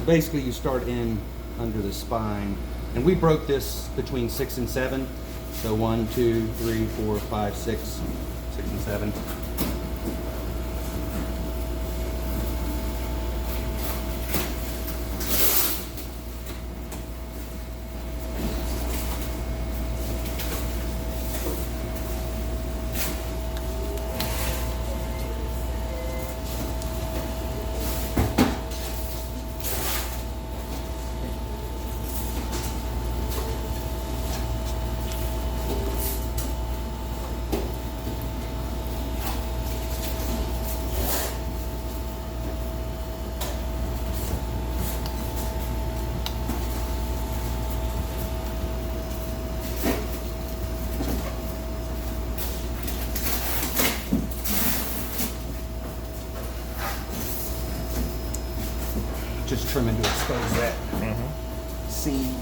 basically you start in under the spine, and we broke this between 6 and 7. So 1, 2, 3, 4, 5, 6, 6 and 7. Just trimming to expose that seam.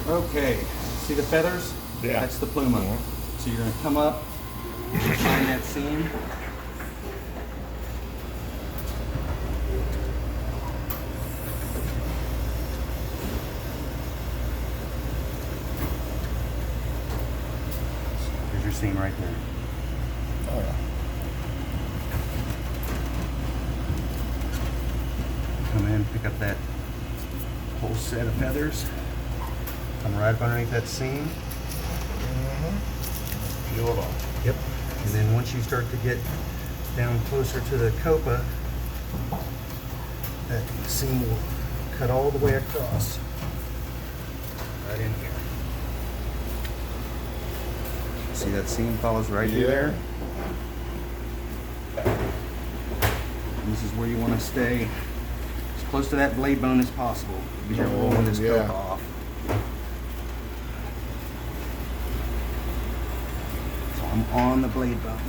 Okay, see the feathers? Yeah. That's the pluma. So you're gonna come up, find that seam. There's your seam right there. Oh yeah. Come in, pick up that whole set of feathers. Come right up underneath that seam. Peel it off. Yep. And then once you start to get down closer to the copa, that seam will cut all the way across. Right in here. See that seam follows right through there? And this is where you want to stay as close to that blade bone as possible. Be careful pulling this copa off. I'm on the blade bone.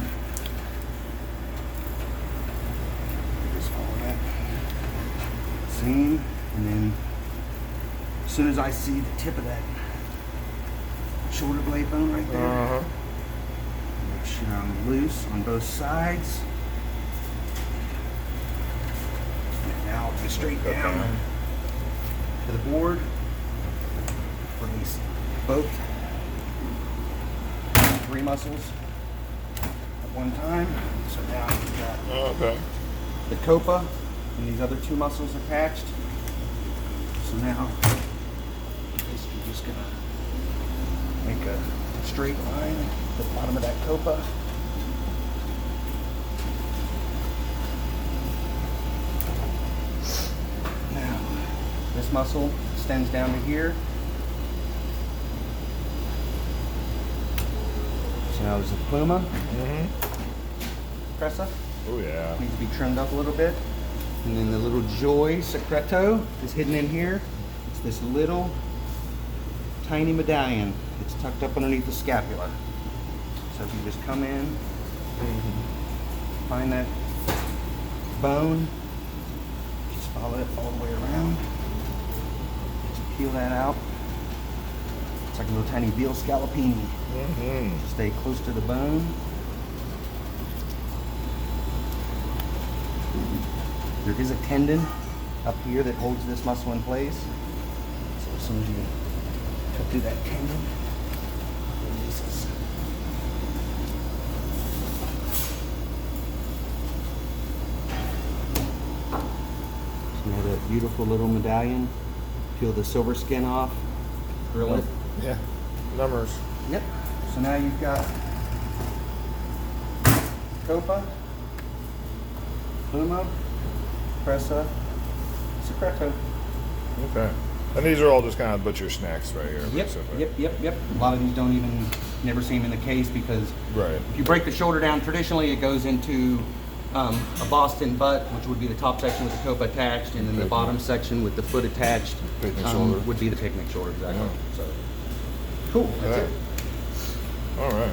Just follow that seam, and then as soon as I see the tip of that shoulder blade bone right there, make sure I'm loose on both sides. And now I'll go straight down to the board. Release both 3 muscles at one time. So now you've got the copa and these other 2 muscles attached. So now basically just gonna make a straight line at the bottom of that copa. Now this muscle extends down to here. So now there's the pluma. Cressa. Oh yeah. Needs to be trimmed up a little bit. And then the little joy secreto is hidden in here. It's this little tiny medallion. It's tucked up underneath the scapula. So if you just come in, find that bone, just follow it all the way around. Just peel that out. It's like a little tiny veal scallopini. Stay close to the bone. There is a tendon up here that holds this muscle in place. So as soon as you cut through that tendon, it releases. So now that beautiful little medallion, peel the silver skin off, grill it. Yeah. Numbers. Yep. So now you've got copa, Pluma, Pressa, Secreto. Okay. And these are all just kind of butcher snacks right here. Yep, basically. yep. A lot of these don't even, never see them in the case because Right. if you break the shoulder down, traditionally it goes into a Boston butt, which would be the top section with the copa attached, and then the Picnic. bottom section with the foot attached Picnic shoulder. would be the picnic shoulder, exactly. Yeah. So, cool, that's Okay. it. All right.